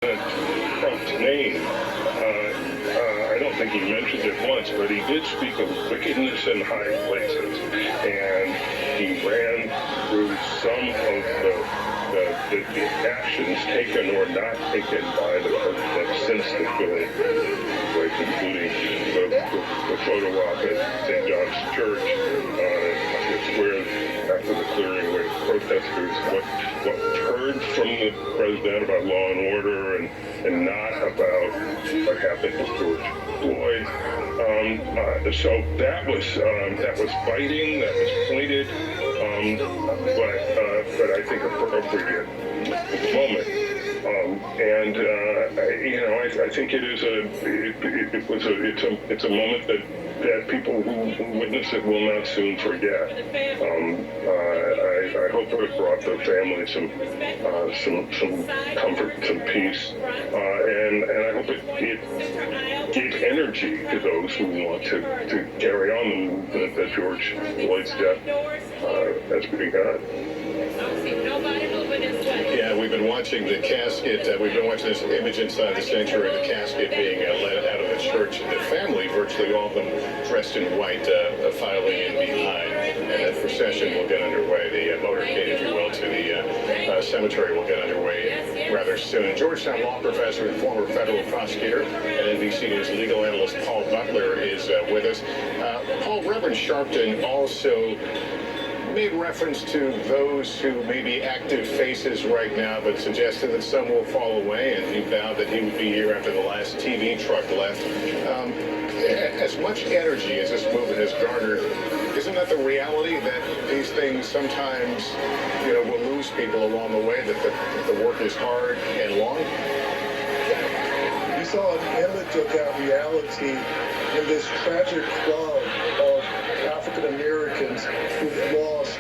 Trump's name. I don't think he mentioned it once, but he did speak of wickedness in high places, and he ran through some of the actions taken or not taken by the president since the killing, like including the photo op at St. John's Church, where after the clearing away of protesters, what turned from the president about law and order and not about what happened to George Floyd. So that was biting, that was pointed, but I think appropriate at the moment. I think it's a moment that people who witness it will not soon forget. I hope it brought the family some comfort, some peace, and I hope it gave energy to those who want to carry on the movement that George Floyd's death has begun. Yeah, we've been watching the casket. We've been watching this image inside the sanctuary, the casket being led out of the church. The family, virtually all of them dressed in white, filing in behind. And that procession will get underway. The motorcade, if you will, to the cemetery will get underway rather soon. Georgetown law professor and former federal prosecutor and NBC News legal analyst Paul Butler is with us. Paul, Reverend Sharpton also made reference to those who may be active faces right now, but suggested that some will fall away, and he vowed that he would be here after the last TV truck left. As much energy as this movement has garnered, isn't that the reality that these things sometimes, will lose people along the way, that the work is hard and long? We saw an image of that reality in this tragic club of African Americans who've lost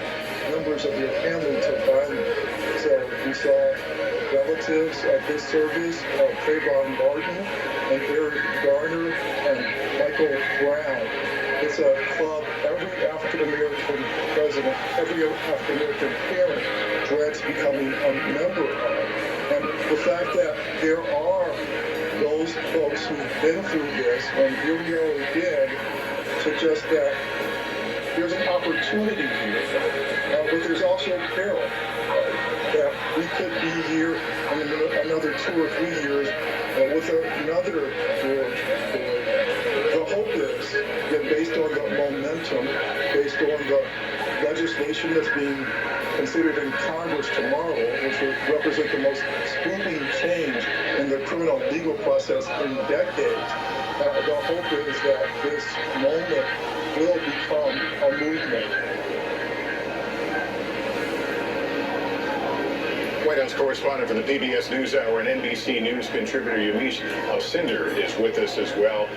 members of their family to violence. So we saw relatives of this service, Trayvon Martin and Eric Garner and Michael Brown. It's a club every African American president, every African American parent dreads becoming a member of. And the fact that there are those folks who've been through this, and here we are again, suggests that there's an opportunity here, but there's also peril. That we could be here in another 2 or 3 years with another George Floyd. The hope is that based on the momentum, based on the legislation that's being considered in Congress tomorrow, which will represent the most sweeping change in the criminal legal process in decades, the hope is that this moment will become a movement. White House correspondent for the PBS NewsHour and NBC News contributor Yamiche Alcindor is with us as well.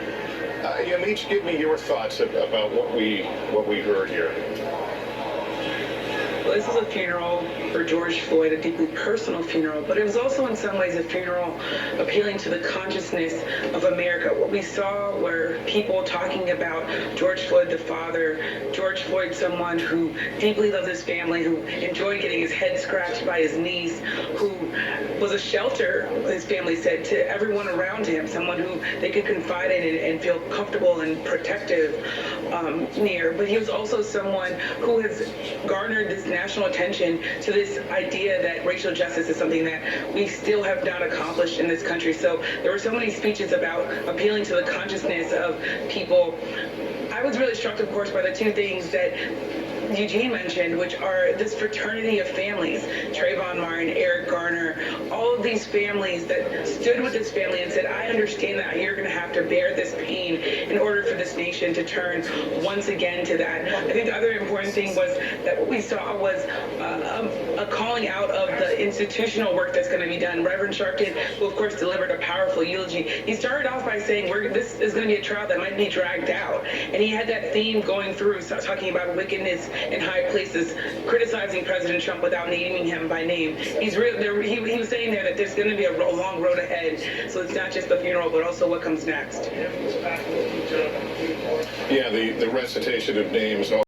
Yamiche, give me your thoughts about what we heard here. Well, this is a funeral for George Floyd, a deeply personal funeral, but it was also in some ways a funeral appealing to the consciousness of America. What we saw were people talking about George Floyd, the father, George Floyd, someone who deeply loved his family, who enjoyed getting his head scratched by his niece, who was a shelter, his family said, to everyone around him, someone who they could confide in and feel comfortable and protective near. But he was also someone who has garnered this national attention to this idea that racial justice is something that we still have not accomplished in this country. So there were so many speeches about appealing to the consciousness of people. I was really struck, of course, by the two things that Eugene mentioned, which are this fraternity of families, Trayvon Martin, Eric Garner, all of these families that stood with this family and said, I understand that you're going to have to bear this pain in order for this nation to turn once again to that. I think the other important thing was that what we saw was a calling out of the institutional work that's going to be done. Reverend Sharpton, who of course delivered a powerful eulogy, he started off by saying, this is going to be a trial that might be dragged out. And he had that theme going through, talking about wickedness in high places, criticizing President Trump without naming him by name. He was saying there that there's going to be a long road ahead. So it's not just the funeral, but also what comes next. Yeah, the recitation of names.